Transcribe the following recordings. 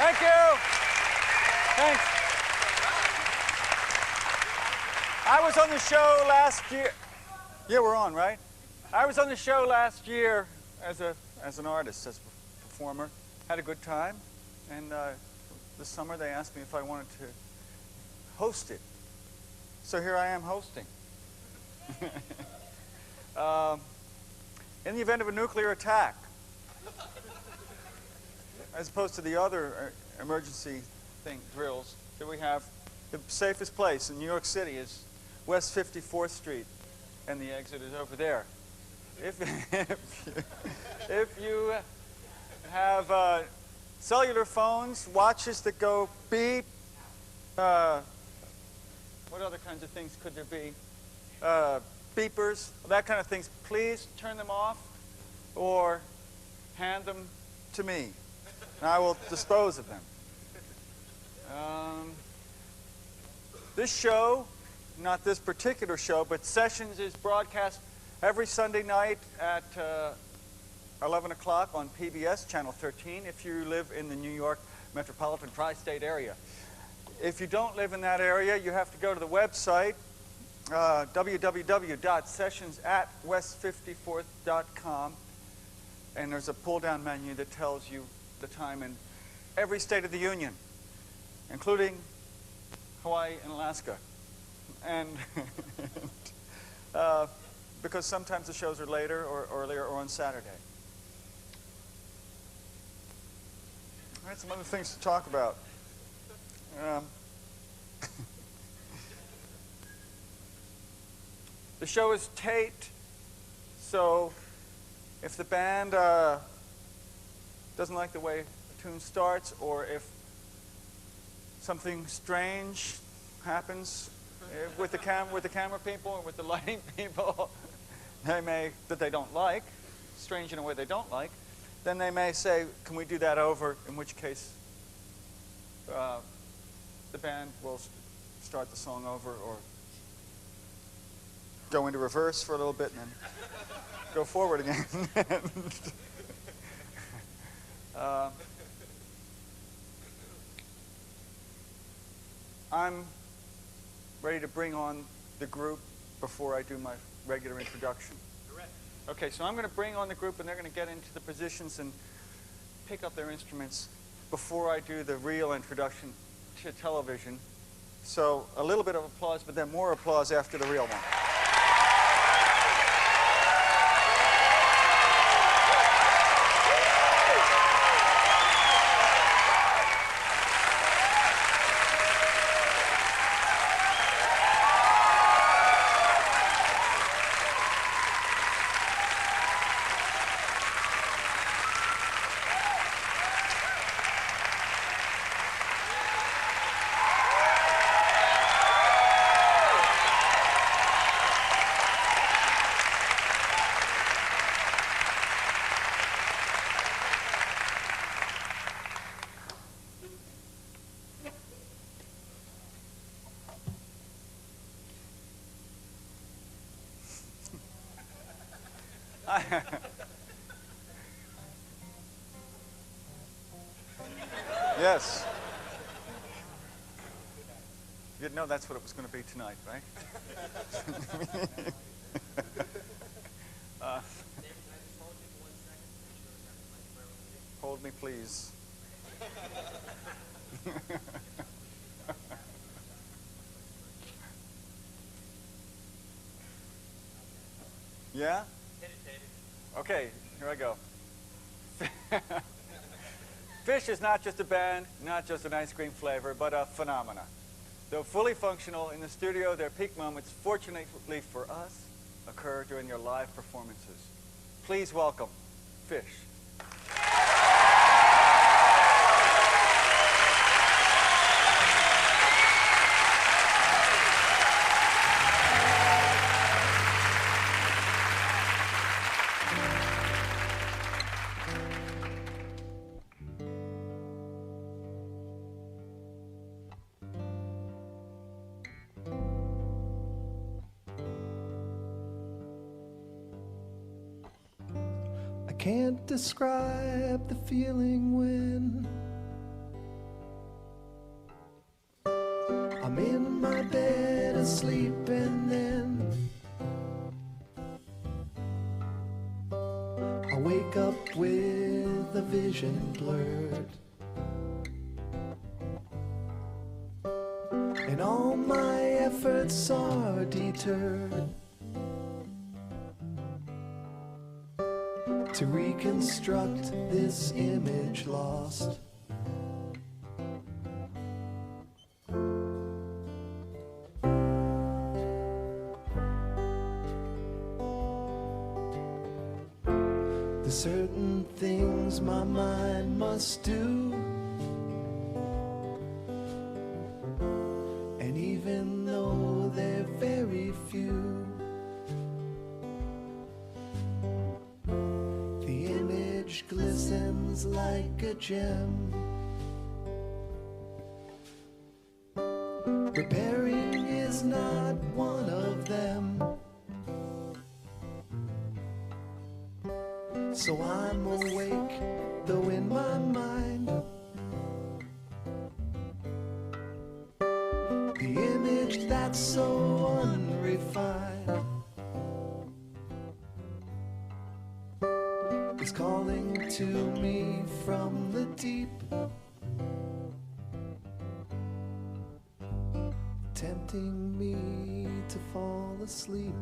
Thank you. Thanks. I was on the show last year. Yeah, we're on, right? I was on the show last year as an artist, as a performer. Had a good time, and this summer they asked me if I wanted to host it. So here I am hosting. In the event of a nuclear attack, as opposed to the other emergency drills that we have, the safest place in New York City is West 54th Street, and the exit is over there. If you have cellular phones, watches that go beep, what other kinds of things could there be? Beepers, that kind of things. Please turn them off or hand them to me, and I will dispose of them. This show, not this particular show, but Sessions is broadcast every Sunday night at 11 o'clock on PBS, Channel 13, if you live in the New York metropolitan tri-state area. If you don't live in that area, you have to go to the website, www.sessions@west54th.com, and there's a pull-down menu that tells you the time in every state of the Union, including Hawaii and Alaska. And because sometimes the shows are later or earlier or on Saturday. All right, some other things to talk about. The show is taped, so if the band doesn't like the way the tune starts, or if something strange happens with the camera people or with the lighting people, that they don't like, strange in a way they don't like, then they may say, "Can we do that over?" In which case, the band will start the song over or go into reverse for a little bit and then go forward again. I'm ready to bring on the group before I do my regular introduction. Correct. Okay, so I'm going to bring on the group, and they're going to get into the positions and pick up their instruments before I do the real introduction to television. So a little bit of applause, but then more applause after the real one. Yes. You didn't know that's what it was going to be tonight, right? Hold me, please. Yeah? Okay, here I go. Phish is not just a band, not just an ice cream flavor, but a phenomena. Though fully functional in the studio, their peak moments, fortunately for us, occur during their live performances. Please welcome Phish. Can't describe the feeling when asleep and then I wake up with the vision blurred, and all my efforts are deterred to reconstruct this image lost. There's certain things my mind must do, and even though they're very few, the image glistens like a gem. Repairing is not one of them, so I'm awake, though in my mind the image that's so unrefined is calling to me from the deep, tempting me to fall asleep.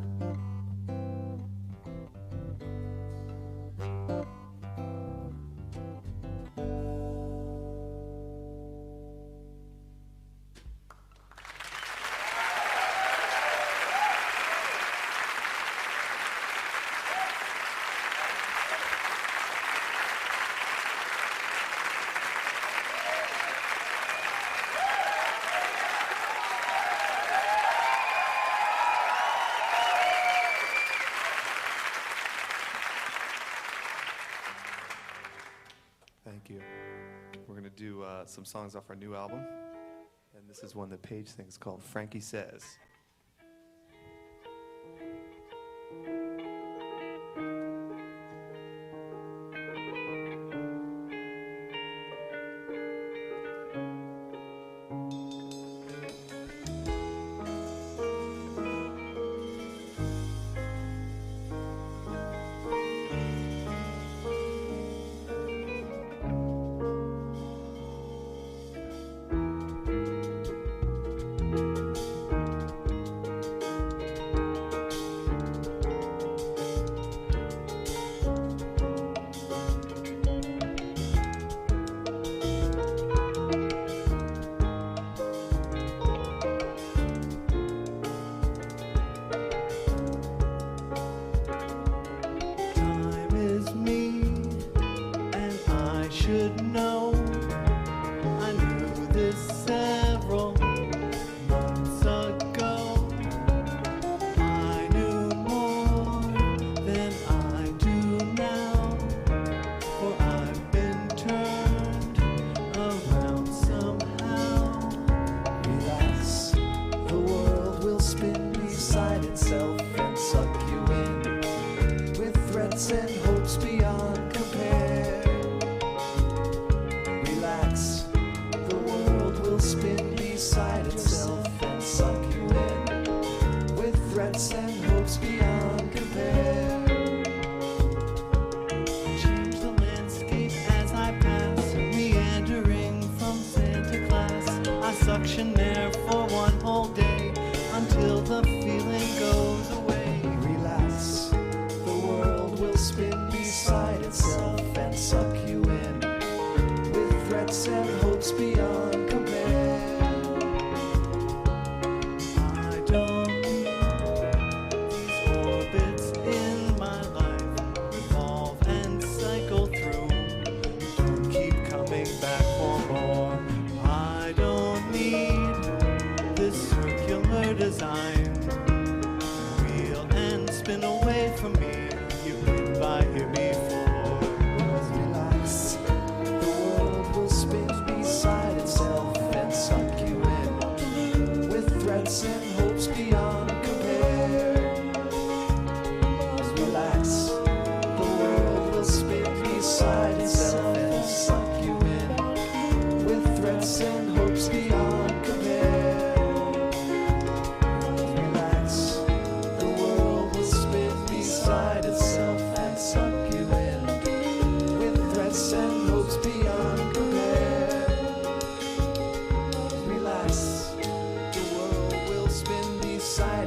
Thank you. We're going to do some songs off our new album, and this is one that Paige thinks called Frankie Says.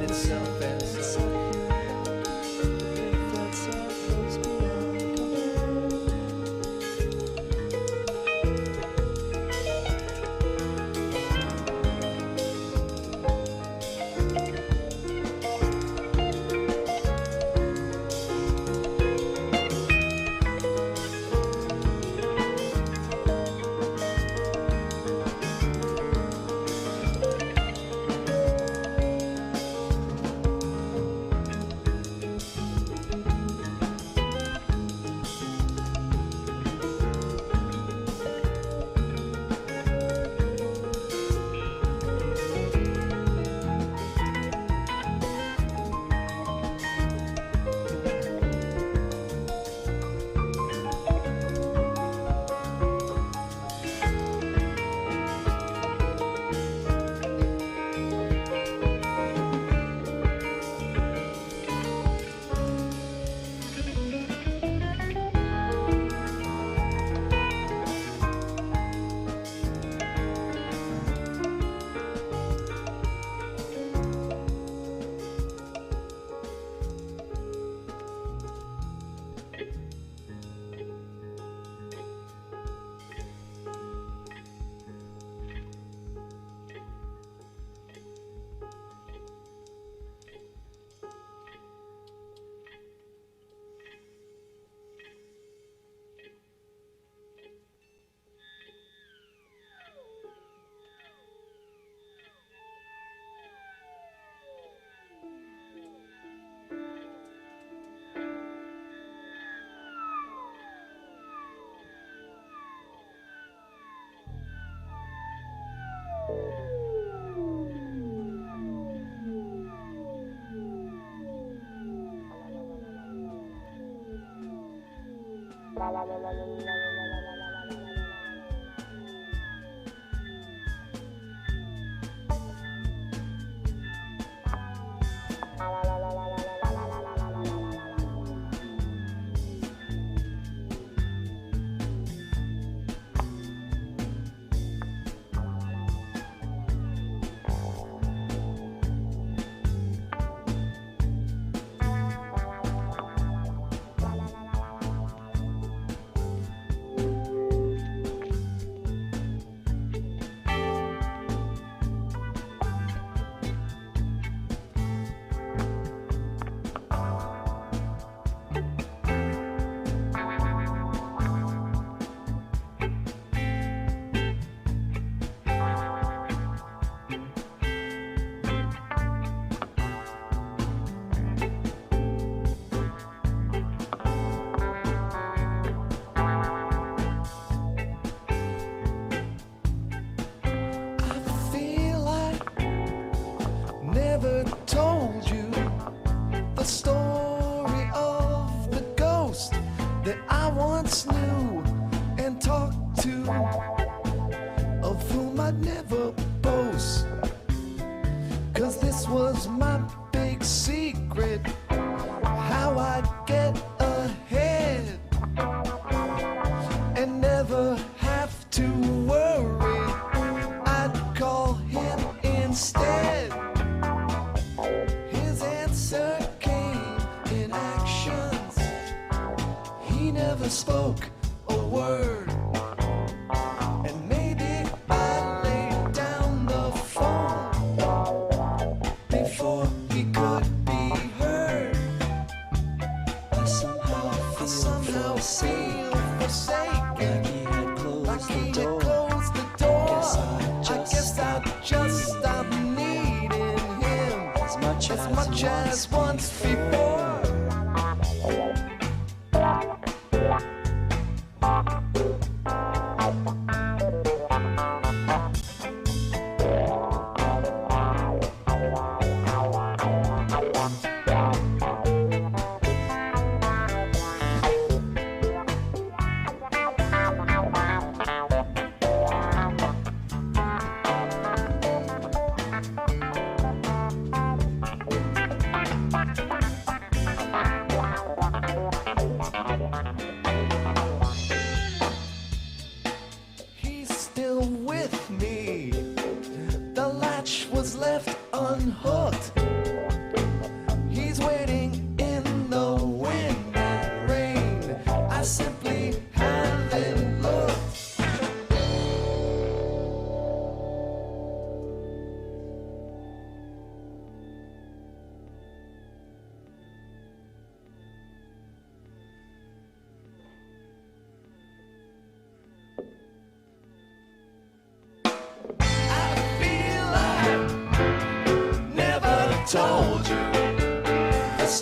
and self-insecure. If that's how close beyond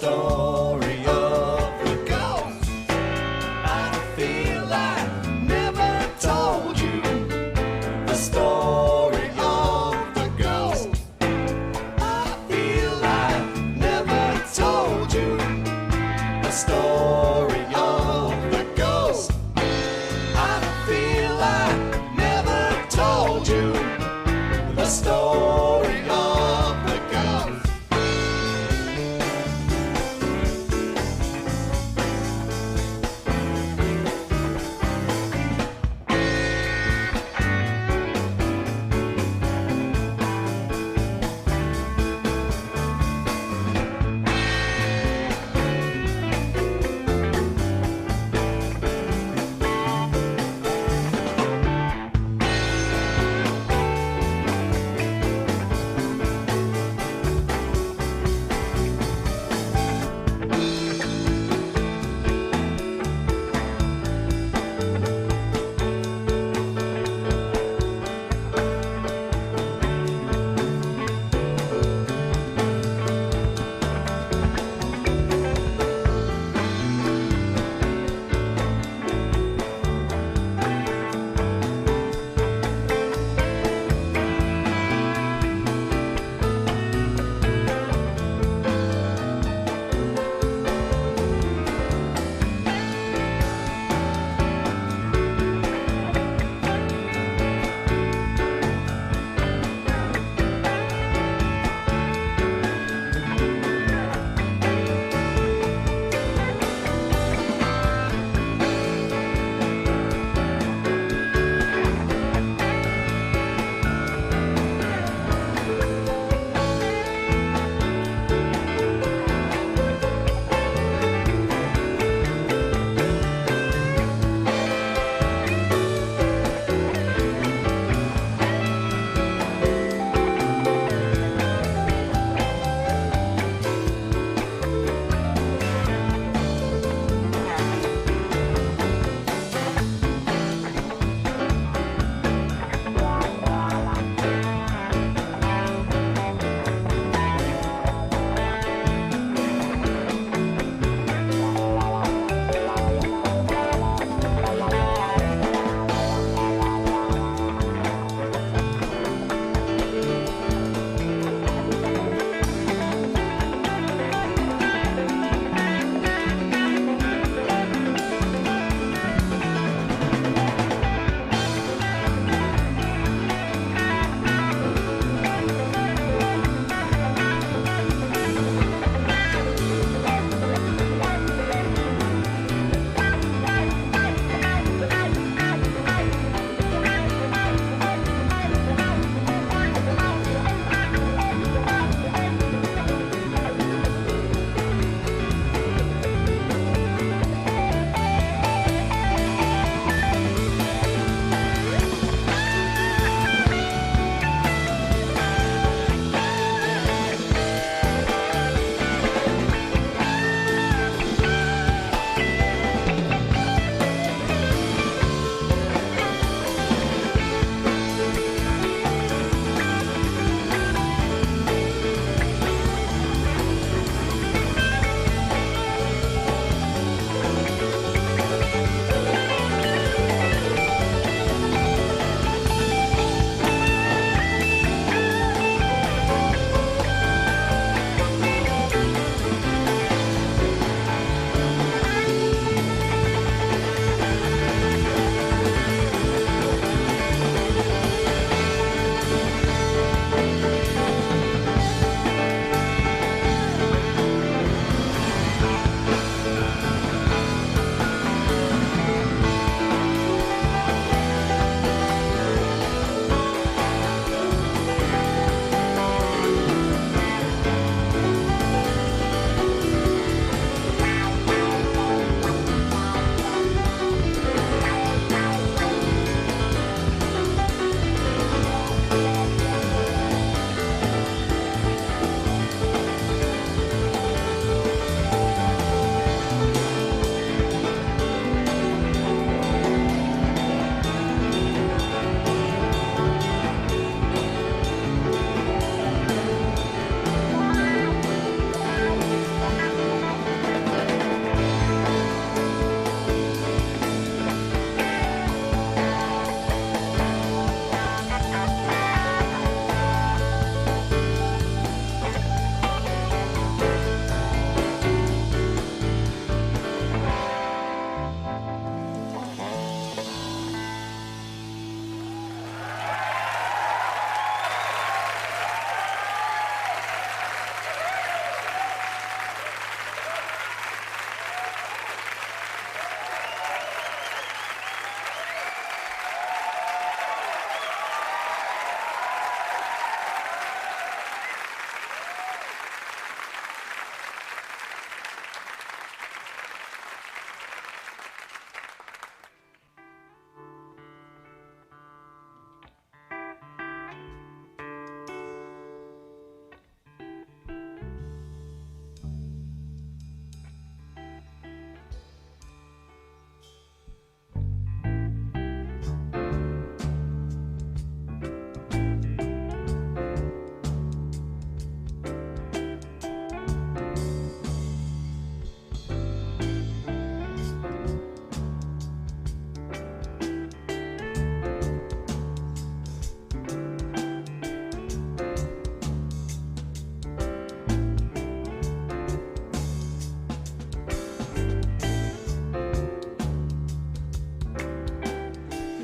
story of the ghost. I feel I never told you the story of the ghost. I feel I never told you the story of the ghost. I feel I never told you the story of the ghost.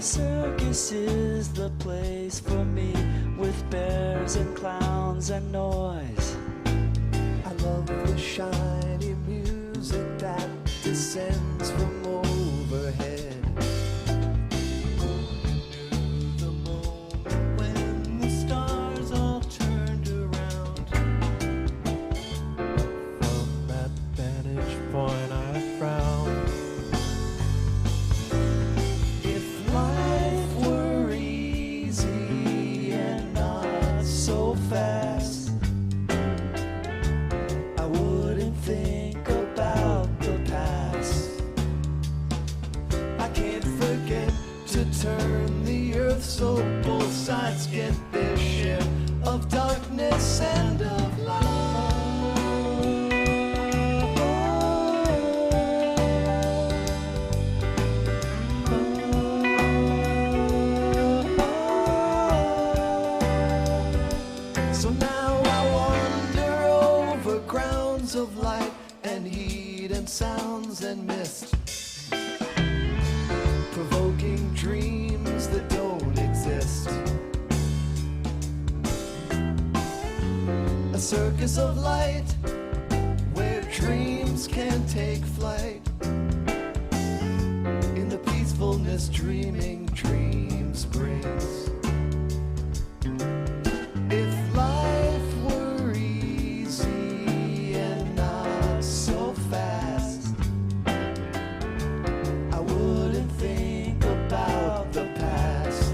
Circus is the place for me, with bears and clowns and noise. I love the shiny music that descends from overhead. The moment when the stars all turned around. From that vantage point I frown. If life were easy and not so fast, I wouldn't think about the past. I can't forget to turn the earth so both sides get their share of darkness and of love. So now I wander over grounds of light and heat and sounds and mist, provoking dreams that don't exist. A circus of light where dreams can take flight. In the peacefulness dreaming dreams brings. If life were easy and not so fast, I wouldn't think about the past.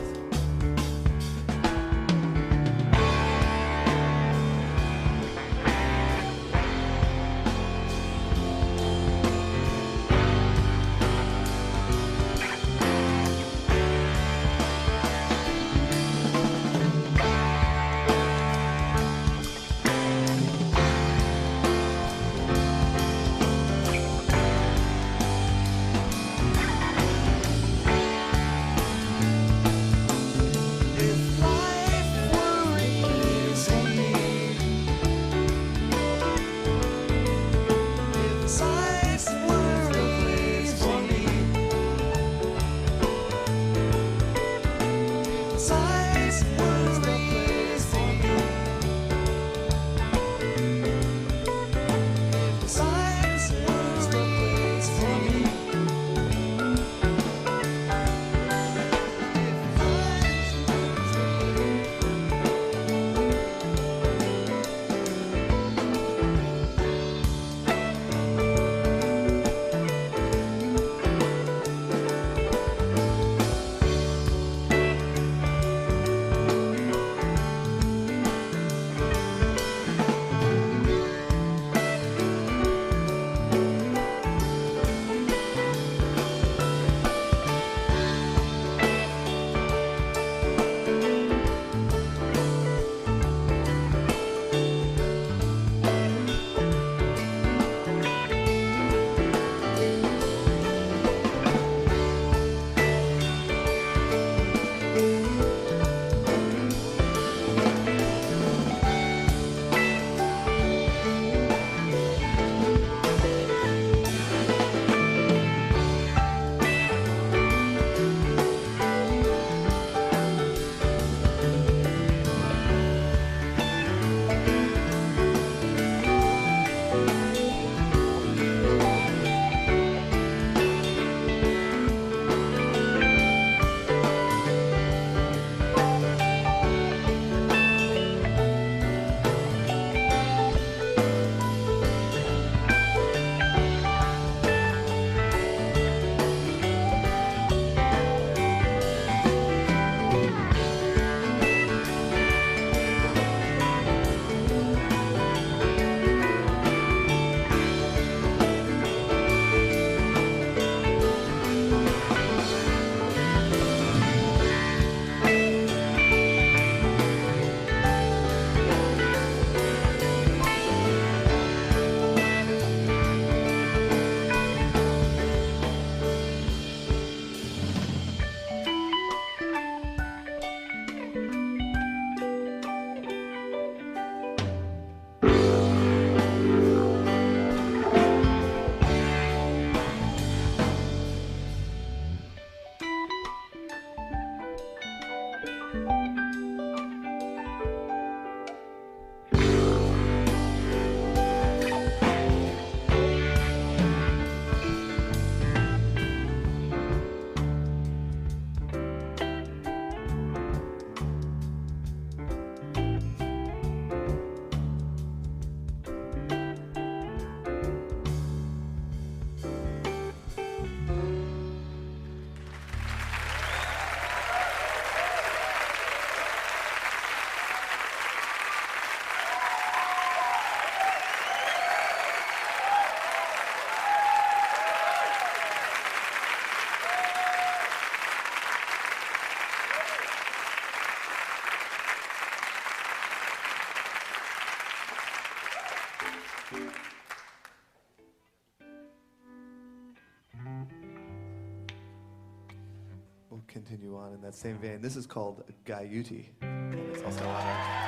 We'll continue on in that same vein. This is called Gaiuti. It's also on our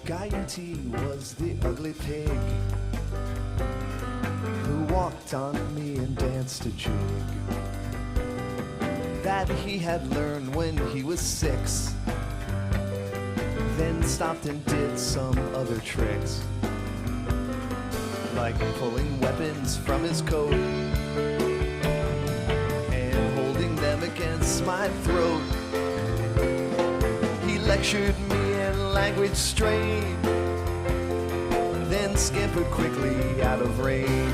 Gaiuti was the ugly pig who walked on me and danced a jig that he had learned when he was 6, then stopped and did some other tricks, like pulling weapons from his coat and holding them against my throat. He lectured me in language strange, then scampered quickly out of range.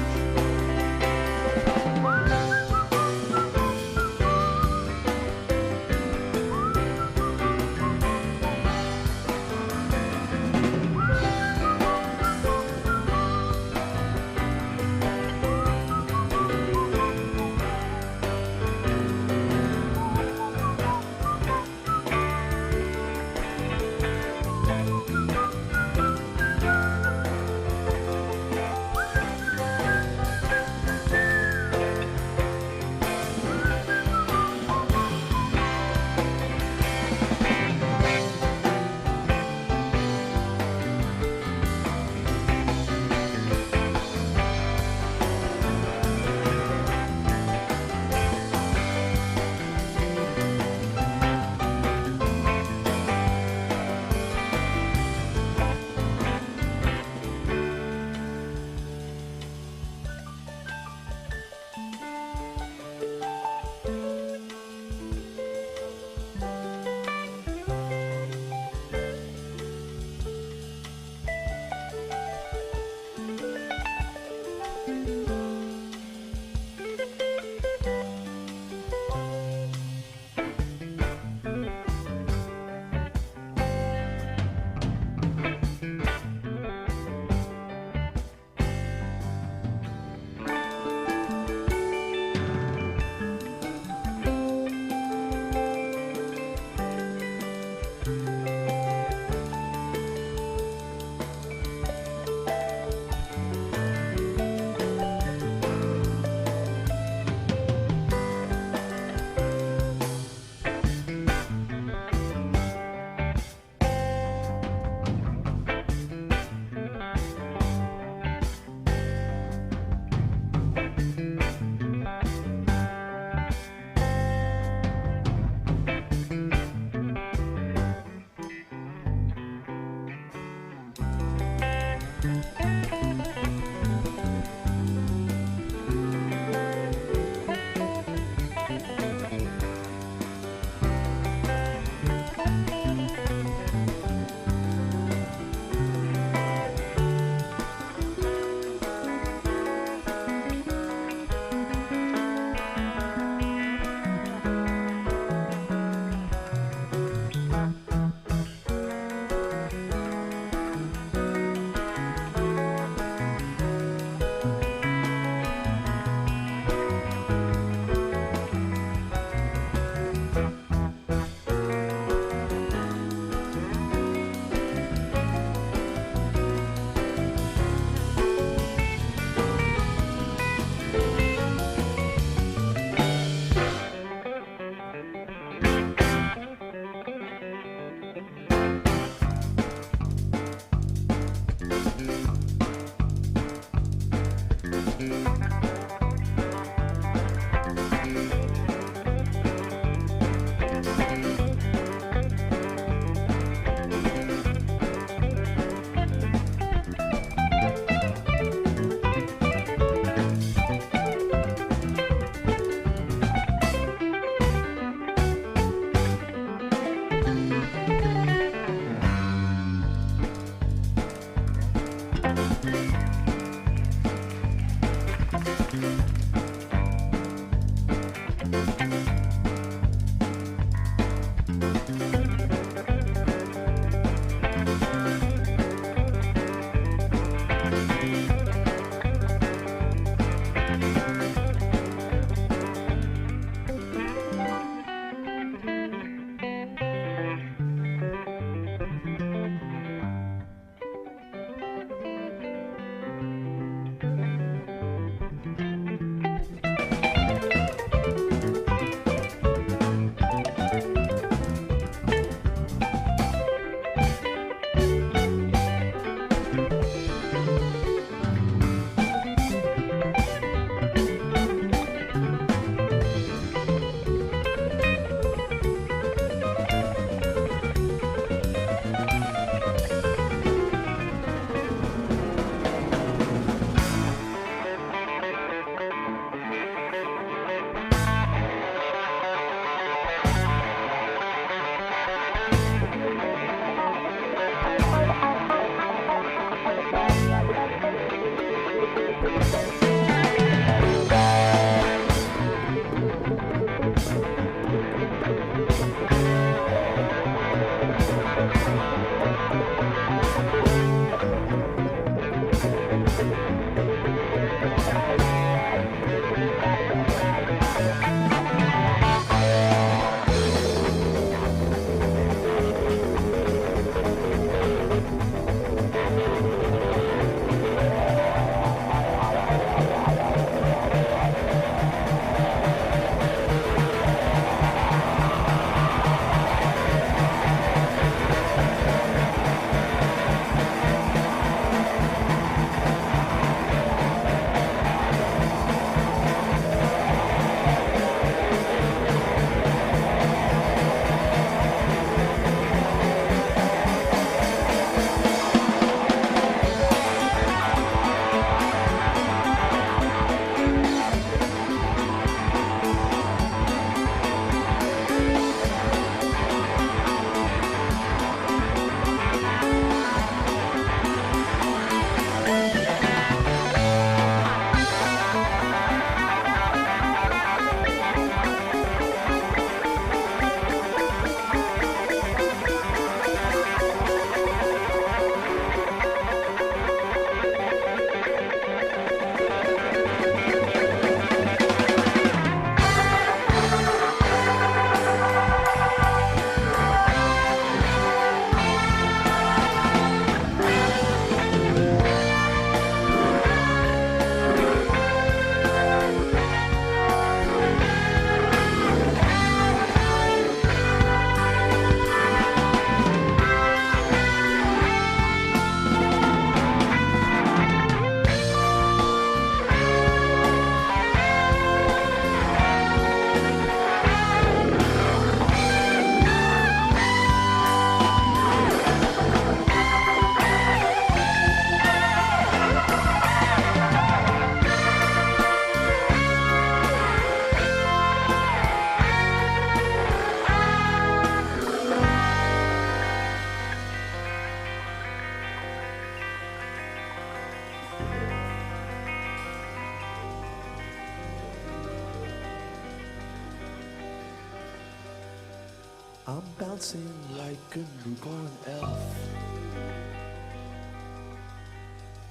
I'm bouncing like a newborn elf.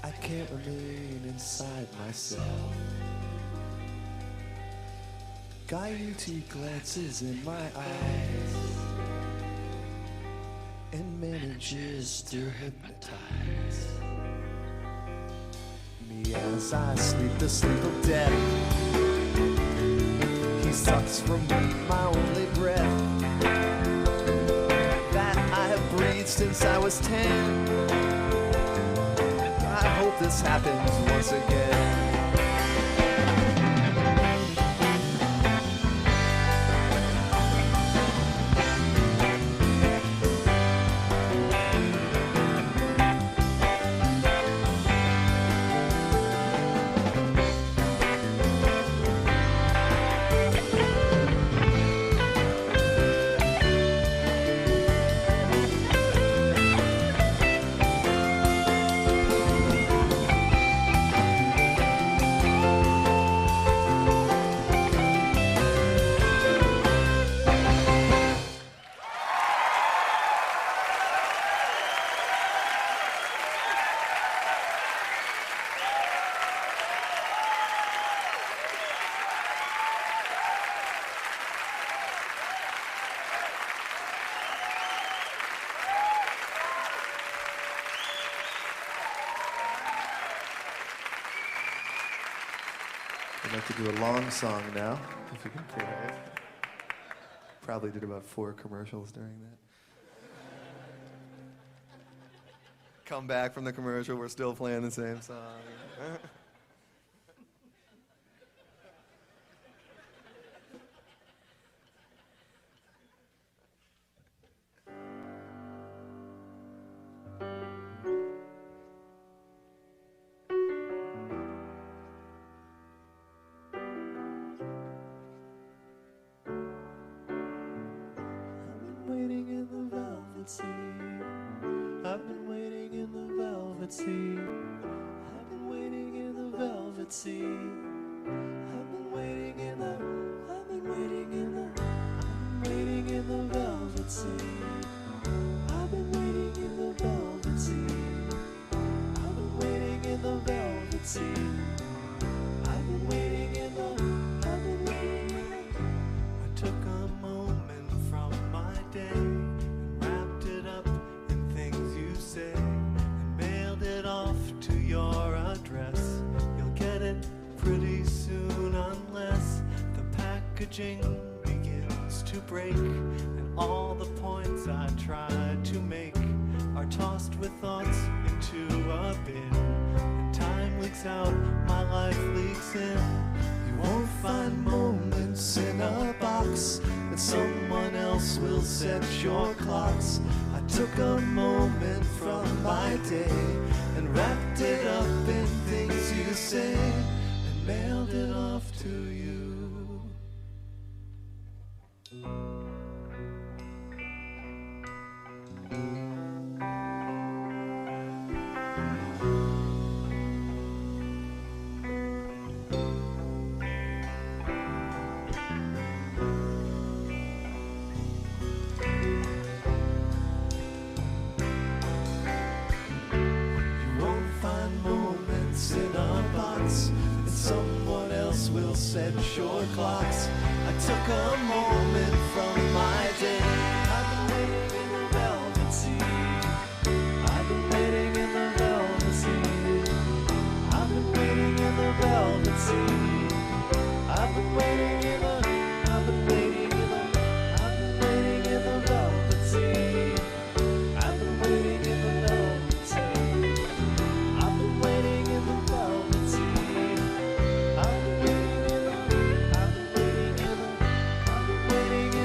I can't remain inside myself. Gaiety glances in my eyes and manages to hypnotize me as I sleep the sleep of death. He sucks from me my only breath that I have breathed since I was 10. I hope this happens once again. I'd like to do a long song now, if you can play it. Probably did about 4 commercials during that. Come back from the commercial, we're still playing the same song. I've been waiting in the velvet sea. I've been waiting in the velvet sea. I've been waiting in the, I've been waiting in the, I've been waiting in the velvet sea. I've been waiting in the velvet sea. I've been waiting in the velvet sea. I've been waiting in the, I've been waiting in the. I took a moment from my day and wrapped it up in things you say and mailed it off to your address. You'll get it pretty soon unless the packaging begins to break and all the points I tried to make are tossed with thoughts into a bin. And time leaks out, my life leaks in. You won't find moments in a box, and someone else will set your clocks. I took a moment from my day and wrapped it up in things you say and mailed it off to you. Someone else will set your clocks. I took a moment from my day. I've been waiting in the velvet sea. I've been waiting in the velvet sea. I've been waiting in the velvet sea. I've been waiting in the, I've been waiting in the, I've been waiting in the velvet sea. I've been waiting in the velvet sea. I've been waiting in the velvet sea. I've been waiting in the, I've been waiting in the, I've been waiting in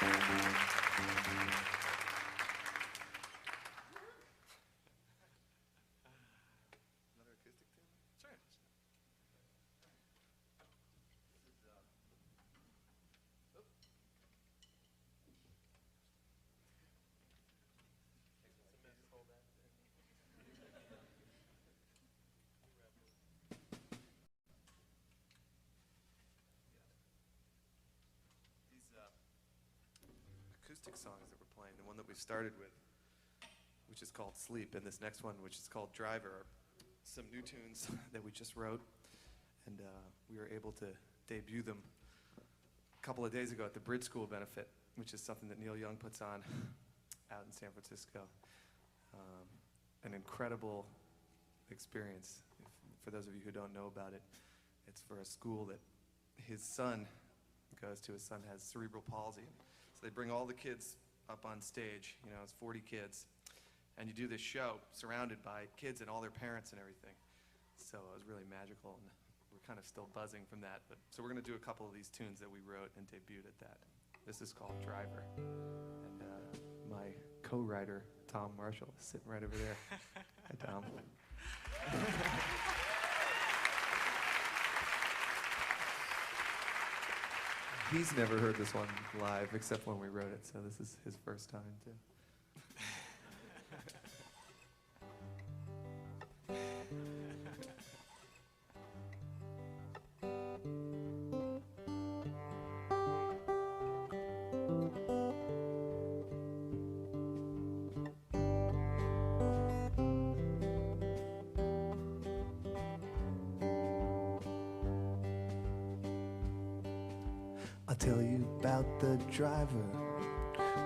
Another acoustic tune? Sure. These acoustic songs that we're playing, the one that we started with, which is called Sleep, and this next one, which is called Driver, are some new tunes that we just wrote, and we were able to debut them a couple of days ago at the Bridge School benefit, which is something that Neil Young puts on out in San Francisco. An incredible experience. For those of you who don't know about it, it's for a school that his son goes to. His son has cerebral palsy. So they bring all the kids up on stage, you know, it's 40 kids, and you do this show surrounded by kids and all their parents and everything. So it was really magical, and we're kind of still buzzing from that. But so we're going to do a couple of these tunes that we wrote and debuted at that. This is called Driver, and my co-writer, Tom Marshall, is sitting right over there. Hi, Tom. He's never heard this one live except when we wrote it, so this is his first time too. I'll tell you about the driver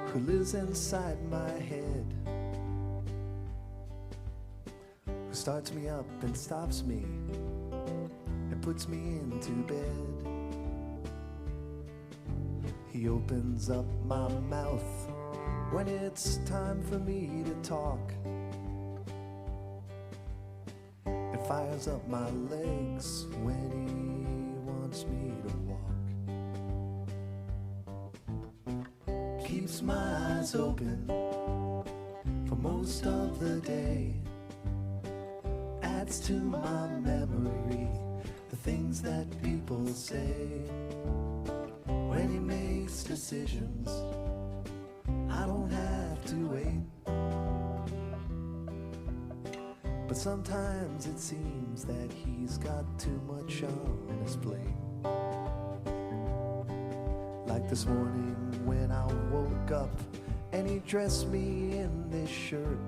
who lives inside my head, who starts me up and stops me and puts me into bed. He opens up my mouth when it's time for me to talk, and fires up my legs when he wants me to walk. Keeps my eyes open for most of the day, adds to my memory the things that people say. When he makes decisions, I don't have to wait, but sometimes it seems that he's got too much on his plate. Like this morning when I woke up and he dressed me in this shirt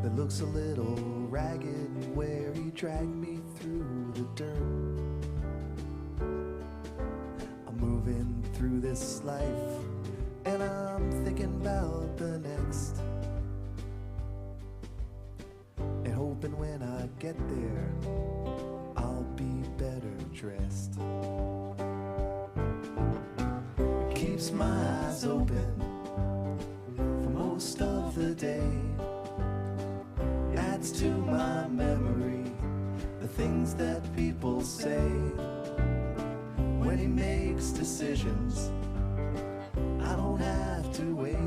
that looks a little ragged, where he dragged me through the dirt. I'm moving through this life and I'm thinking about the next, and hoping when I get there I'll be better dressed. Keeps my eyes open for most of the day, adds to my memory the things that people say. When he makes decisions, I don't have to wait.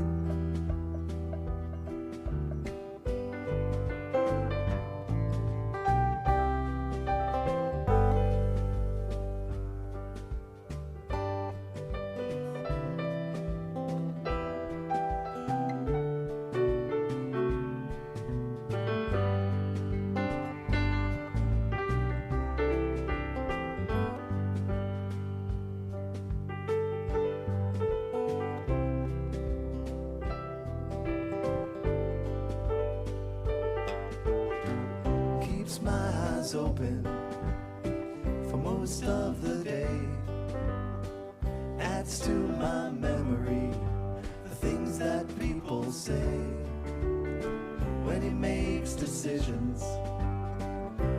My eyes open for most of the day, adds to my memory the things that people say. When he makes decisions,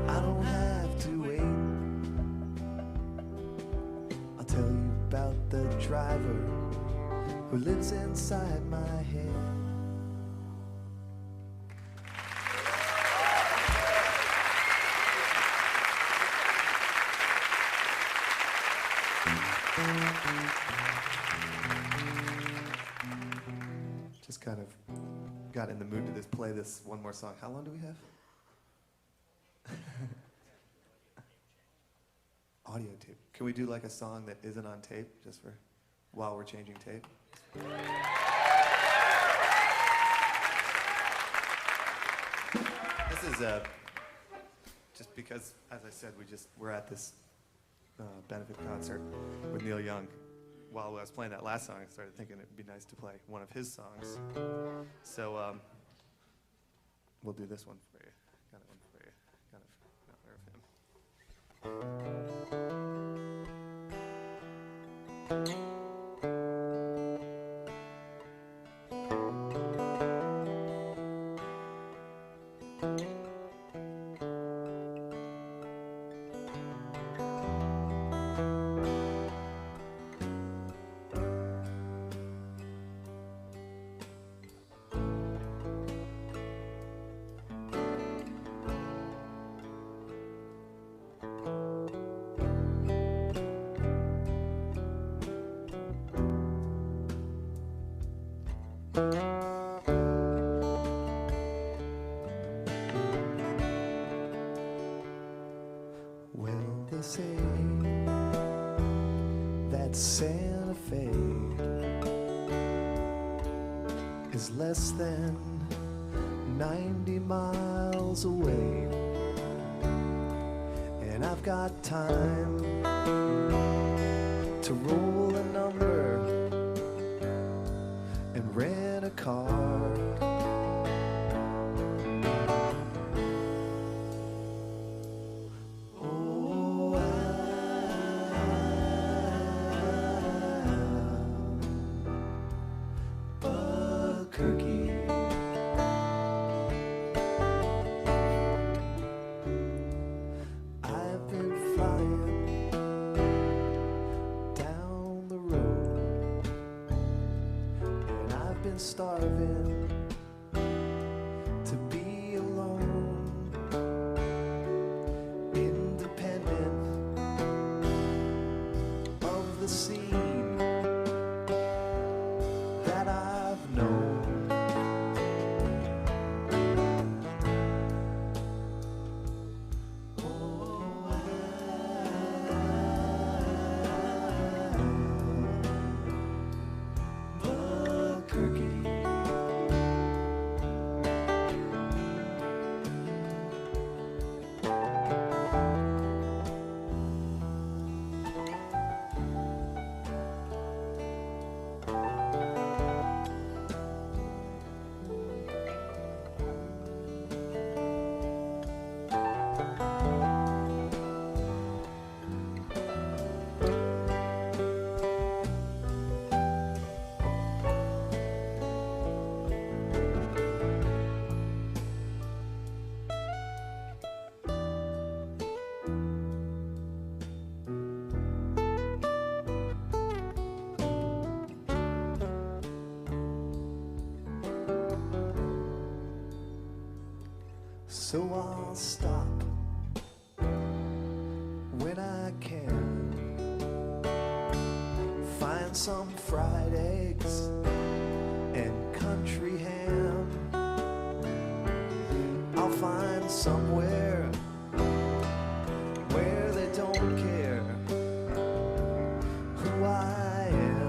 I don't have to wait. I'll tell you about the driver who lives inside my head. Just kind of got in the mood to play this one more song. How long do we have? Audio tape. Can we do like a song that isn't on tape, just for while we're changing tape? This is just because, as I said, we're at this benefit concert with Neil Young. While I was playing that last song, I started thinking it'd be nice to play one of his songs. So we'll do this one for you. Kind of one for you. Kind of in honor of him. Well, they say that Santa Fe is less than 90 miles away, and I've got time to roll a number and rent a car. Starving to be alone, independent of the scene that I've known. So I'll stop when I can, find some fried eggs and country ham. I'll find somewhere where they don't care who I am.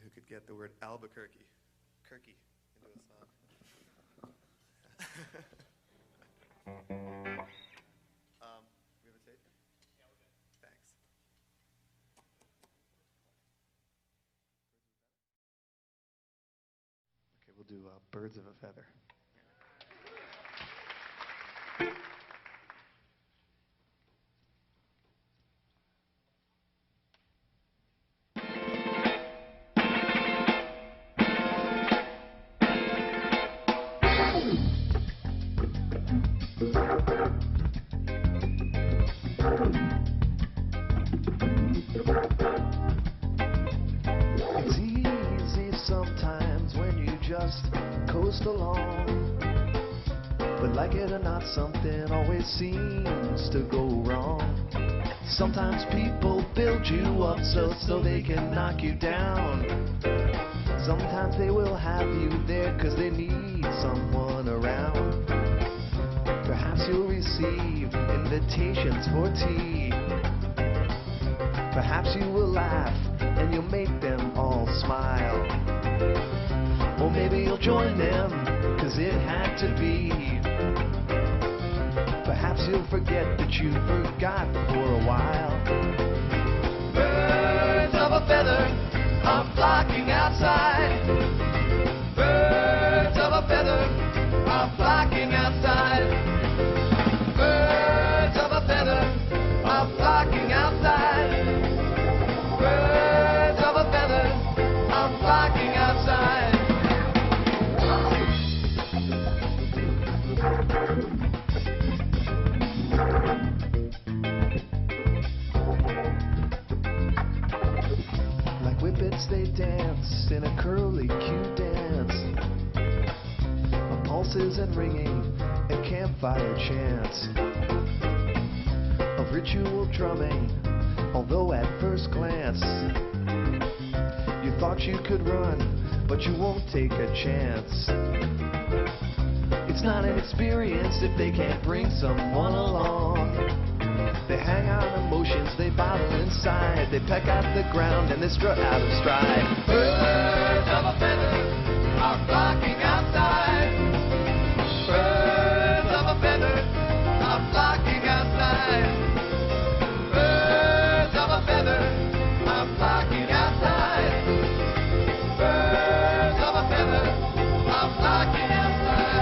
Who could get the word Albuquerque, into a song. do Birds of a Feather. It's easy sometimes when you just coast along, but like it or not, something always seems to go wrong. Sometimes people build you up so they can knock you down. Sometimes they will have you there 'cause they need someone around. Perhaps you'll receive invitations for tea. Perhaps you will laugh and you'll make them all smile. Or maybe you'll join them 'cause it had to be. Perhaps you'll forget that you forgot for a while. Birds of a feather are flocking outside. Birds of a feather are flocking outside. Birds of a feather are flocking outside. Birds of a feather are flocking outside. Like whippets they dance in a curly cue dance, of pulses and ringing and campfire chants, of ritual drumming, although at first glance you thought you could run, but you won't take a chance. It's not an experience if they can't bring someone along. They hang on emotions, they bottle inside, they peck at the ground and they strut out of stride. Birds of a feather are flocking outside. Birds of a feather are flocking outside. Birds of a feather are flocking outside. Birds of a feather are flocking outside.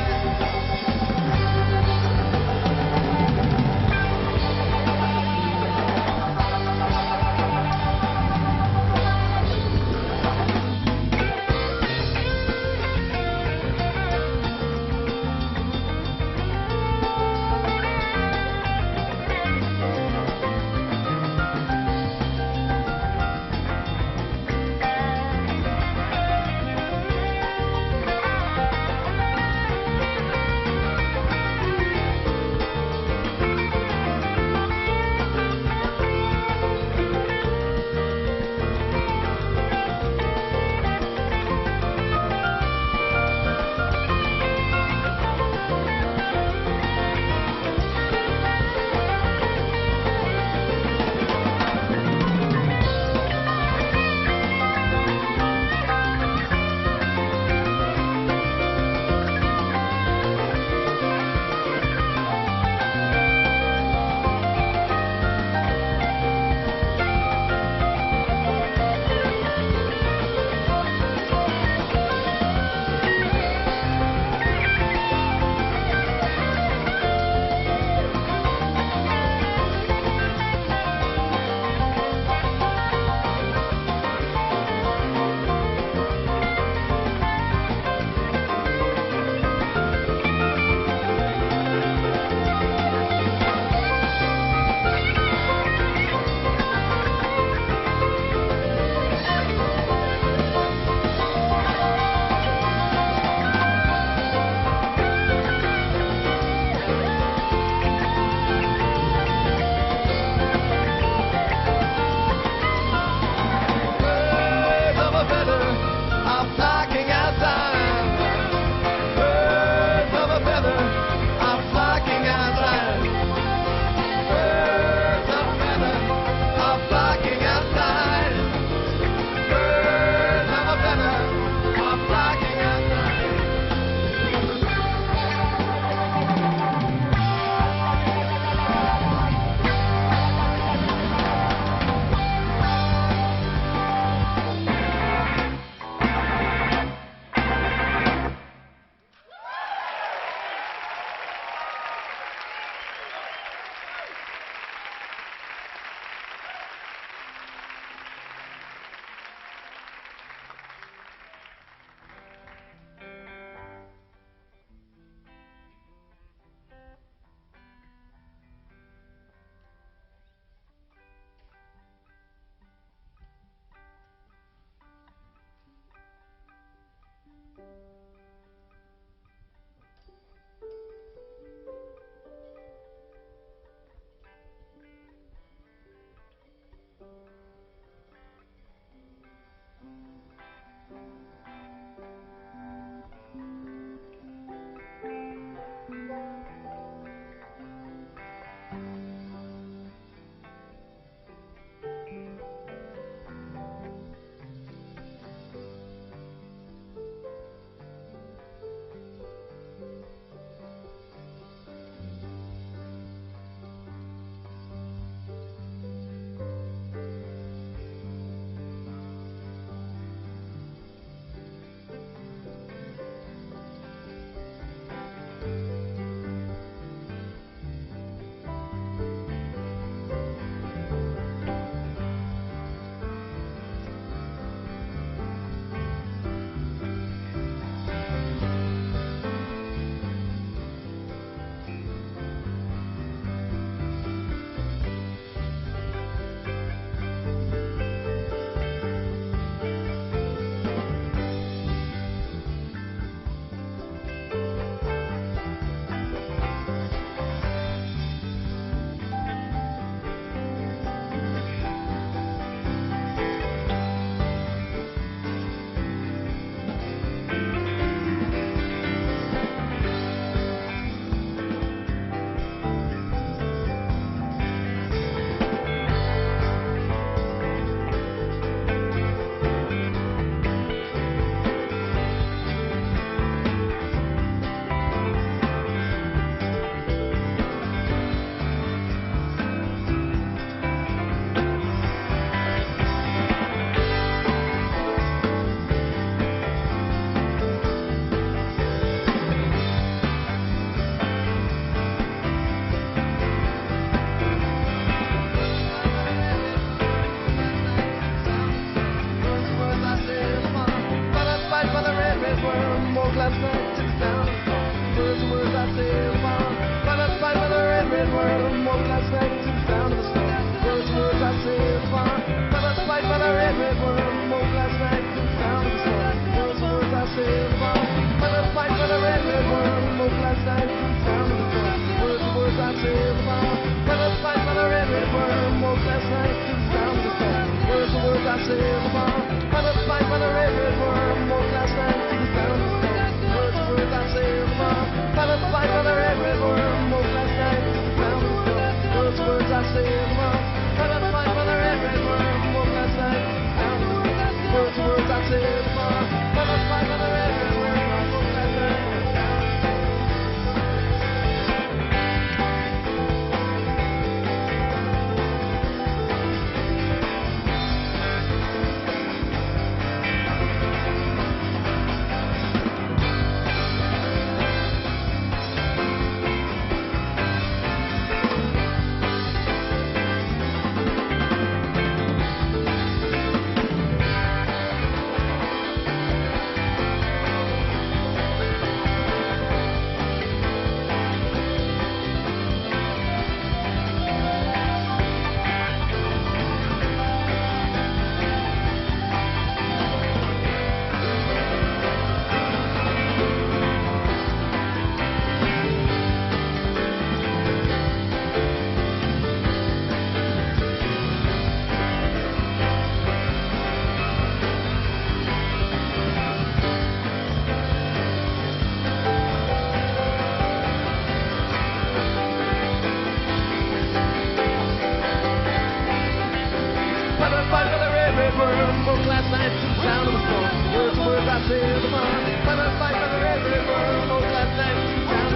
said upon. When I fight for the red world, oh glad thanks down.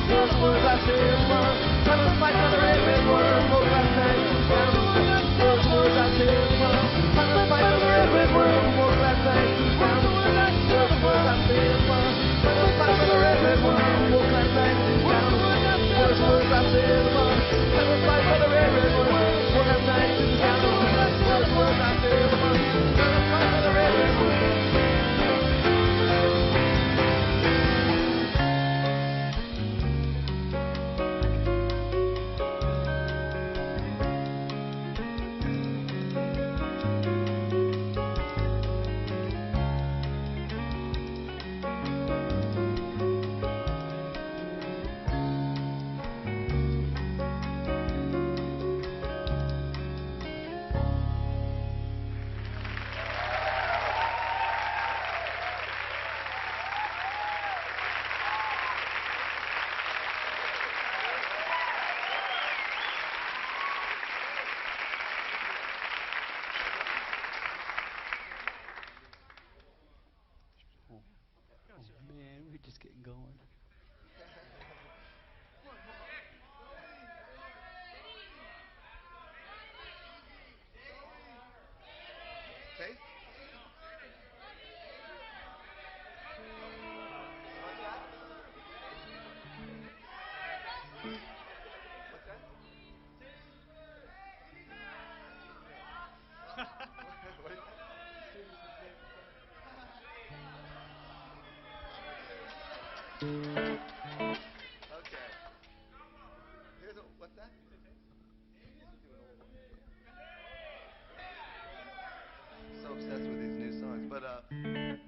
Those words I said upon. When I fight for the red world, oh glad thanks down. Those words I said upon. When I fight for the red world, oh glad thanks down. Those words I said upon. When I fight for the red world, oh glad thanks down. Those words I said upon. When I fight for the red world, oh glad thanks down. Those words I said upon. When I fight for the red world. Man, we're just getting going. Taste? Okay. Here's what's that? So obsessed with these new songs, but okay,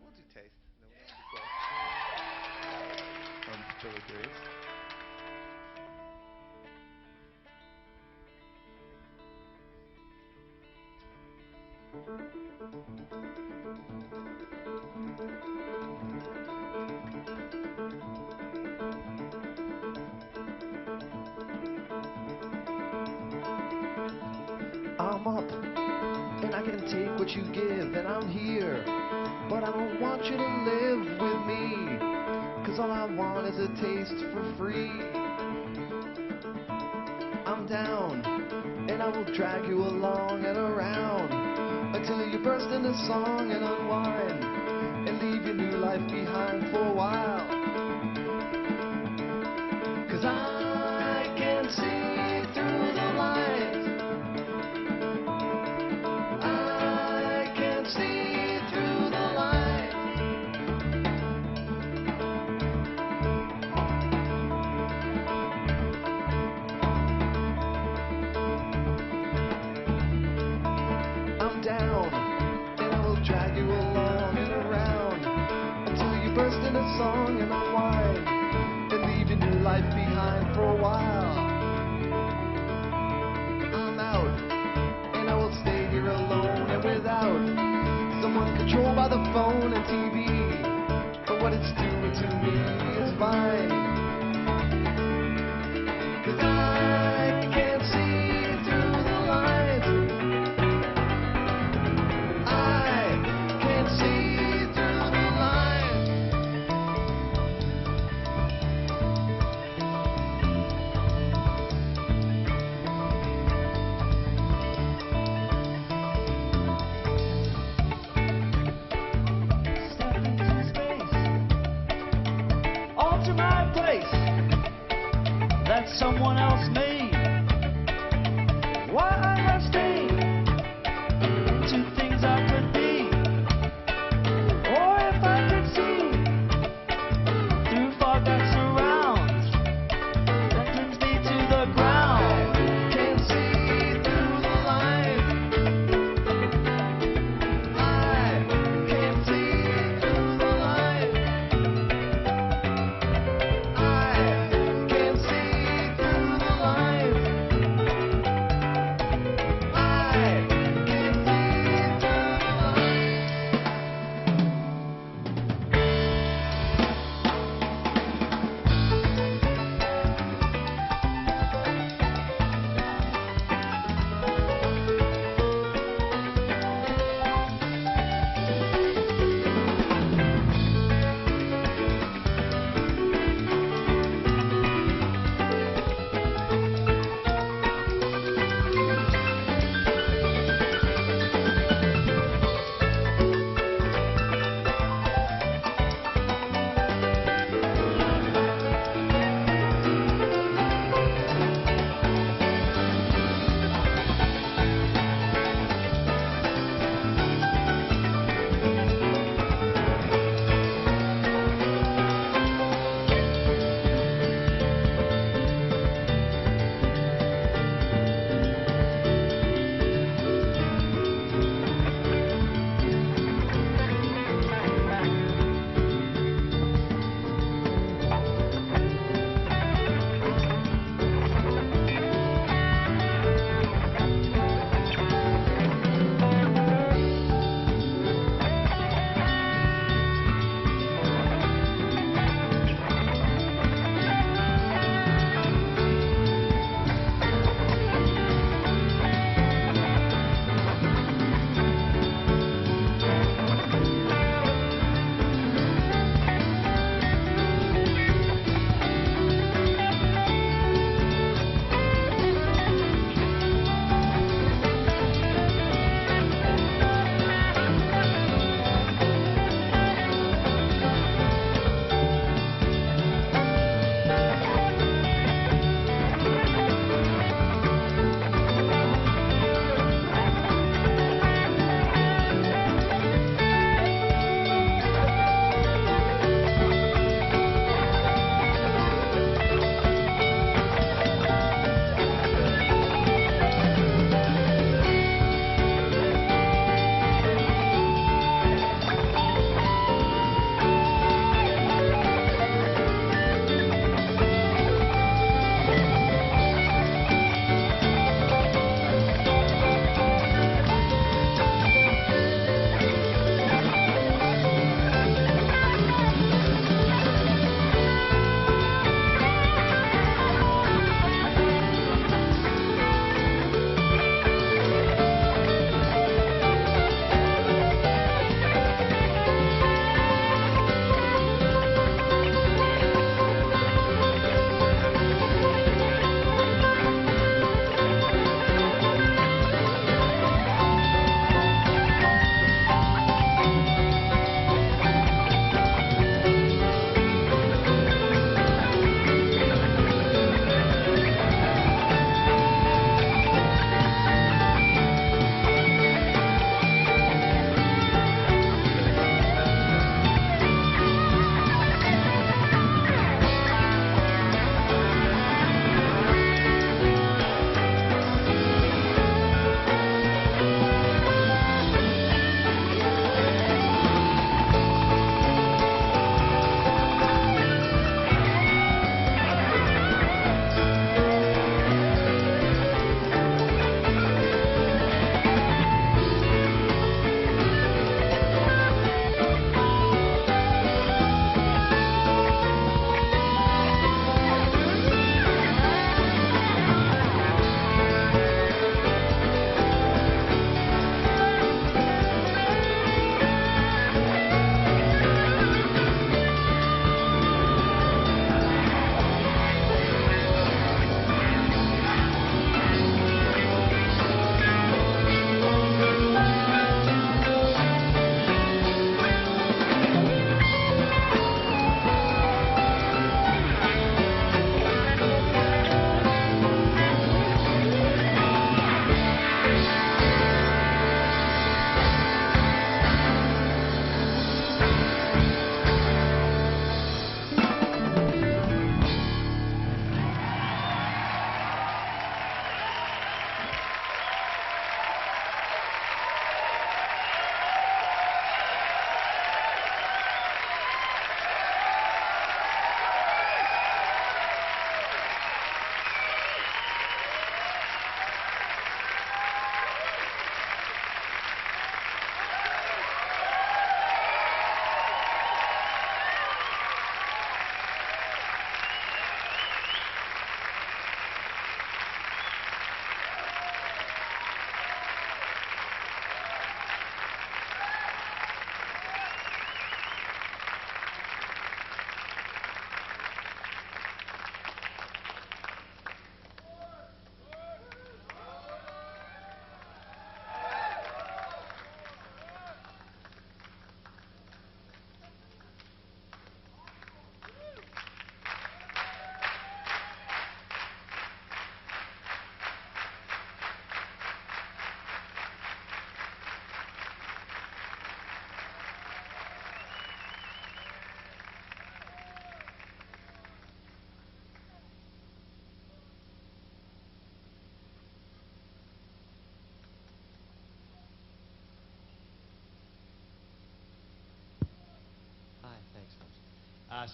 we'll do Taste. And then we'll do From Billy Grace. I'm up, and I can take what you give, and I'm here. But I don't want you to live with me, 'cause all I want is a taste for free. I'm down, and I will drag you along and around, until you burst into song and unwind, and leave your new life behind for a while. 'Cause I can see through the lines. See through the lines. I'm down, and I will drag you along and around, until you burst into song and unwind, and leave your new life behind for a while. I'm out, and I will stay here alone and without someone controlled by the phone and TV. But what it's doing to me is fine. 'Cause I can't see through the lines. I can't see through the lines. Step into space, alter my place. That someone else made. Why I have stayed into things I could be, or if I could see through fog that surrounds, that brings me to the ground. Can't see through the lines. I can't see through the lines. I can't see through the lines.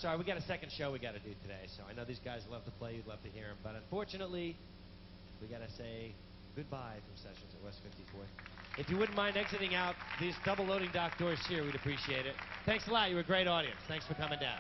Sorry, we got a second show we got to do today, so I know these guys love to play, you'd love to hear them, but unfortunately, we got to say goodbye from Sessions at West 54th. If you wouldn't mind exiting out these double loading dock doors here, we'd appreciate it. Thanks a lot. You were a great audience. Thanks for coming down.